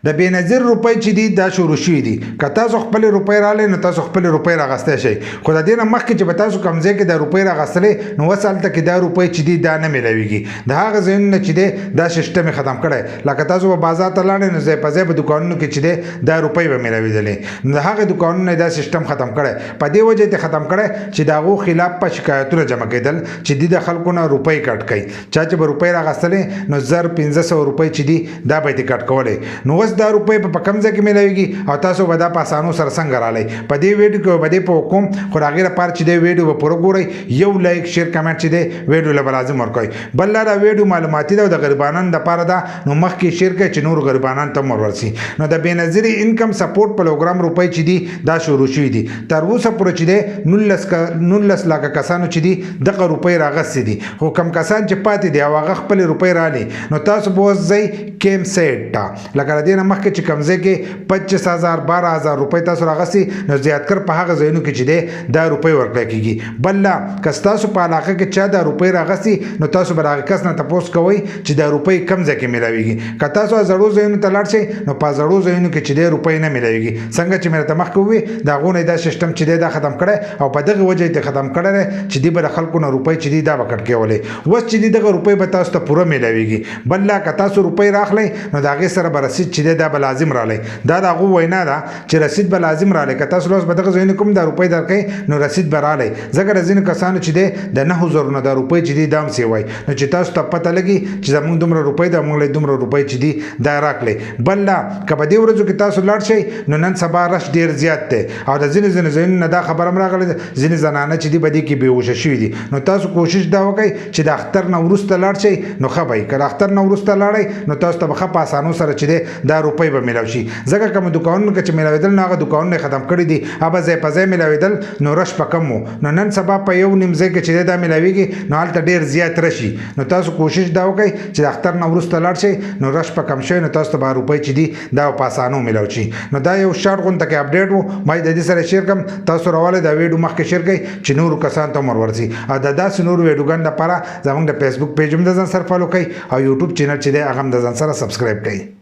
د بېنظیر روپۍ چې دي دا شروع شوي دي که تاسو خپلې روپۍ راغلی نو تاسو خپلې روپۍ راغستی شئ خو د دې نه مخکې چې به تاسو کوم ځای کې د روپۍ راغستلې نو اوس هلته کې دا روپۍ چې دي دا نه میلاویږي د هغه ځایونو نه چې دی دا سیسټم یې ختم کړی لکه تاسو به بازار ته لاړئ نو ځای په ځای په دوکانونو کې چې دی دا روپۍ به میلاوېدلې نو د هغې دوکانونو دا سیسټم ختم کړی په دې وجه یې ختم کړی چې د هغو خلاف په شکایتونه جمع کېدل چې دوی د خلکو نه روپۍ کټ کوي چا چې به روپۍ راغستلې نو 1500 روپۍ چې دي دا به یې کټ کولی نو اوس دا روپۍ په کوم ځای کې میلاویږي او تاسو به دا په اسانو سره څنګه رالی په دې ویډیو کې به دې په حکم خو د هغې لپاره چې دی ویډیو به پوره ګورئ یو لایک شیر کمنټ چې دی ویډیو له به لازم ورکوئ بل دا ویډیو معلوماتي ده او د غریبانو دپاره ده نو مخکې شیر کړئ چې نور غریبانو ته هم ورسي نو د بېنظیري انکم سپورټ پروګرام روپۍ چې دي دا شروع شوي دي تر اوسه پورې چې دی 19 لکه کسانو چې دي دغه روپۍ راغستې دي خو کم کسان چې پاتې دي او هغه خپلې روپۍ رالي نو تاسو به اوس ځئ کیم سیټ ته لکه د دې نه مخکې چې کوم ځای کې 25,000 12,000 روپۍ تاسو راغستې نو زیاتکر په هغه ځایونو کې چې دی دا روپۍ ورکړی کېږي بل لا که ستاسو په علاقه کې چا دا روپۍ راغستې نو تاسو به د هغې کس نه تپوس کوئ چې دا روپۍ کوم ځای کې میلاویږي که تاسو زړو ځایونو ته لاړ شئ نو په زړو ځایونو کې چې دی روپۍ نه میلاویږي څنګه چې مې راته مخکې وویل د هغو نه دا سیسټم چې دی دا ختم کړی او په دغه وجه یې ختم کړی دی چې دوی به د خلکو نه روپۍ چې دي دا به کټ کولې اوس چې دي دغه روپۍ به تاسو ته پوره میلاویږي بل لا که تاسو روپۍ راخلی نو د هغې سره به رسید چې دی دا به لازم رالی دا د هغو وینا ده چې رسید به لازم رالی که تاسو اوس به دغه ځایونو کوم دا روپۍ درکوئ نو رسید به رالی ځکه د ځینو کسانو چې دی د 9,000 نه دا روپۍ چې دي دا هم سیوی نو چې تاسو ته پته لګي چې زموږ دومره روپۍ ده موږ له دومره روپۍ چې دي دا راکړئ بل لا که په دې ورځو کې تاسو لاړ شئ نو نن سبا رش ډېر زیات دی او د ځینې ځایونو نه دا خبره هم راغلې ده ځینې زنانه چې دي په دې کې بېهوشه شوي دي نو تاسو کوشش دا وکئ چې د اختر نه وروسته لاړ شئ نو ښه به وي که د اختر نه وروسته لاړئ نو تاسو ته به ښه په اسانو سره چې دی دا روپۍ به میلاو شي ځکه کوم دوکانونو کې چې میلاوېدل نو هغه دوکانونه یې ختم کړي دي هغه ځای په ځای میلاوېدل نو رش په کم و نو نن سبا په یو نیم ځای کې چې دی دا میلاویږي نو هلته ډېر زیات رشي نو تاسو کوشش دا وکئ چې د اختر نه وروسته لاړ شئ نو رش په کم شوی نو تاسو ته به روپۍ چې دي دا په اسانو میلاو شي نو دا یو شارټ غونته کې اپډیټ و ما د دې سره شیر کړم تاسو راولئ دا ویډیو مخکې شیر کړئ چې نورو کسانو ته هم ورورسي او د داسې نورو ویډیوګانو لپاره زموږ د فیسبوک پیج هم د ځان سره فالو کړئ او یوټیوب چینل چې دی هغه هم د ځان سره سبسکرایب کړئ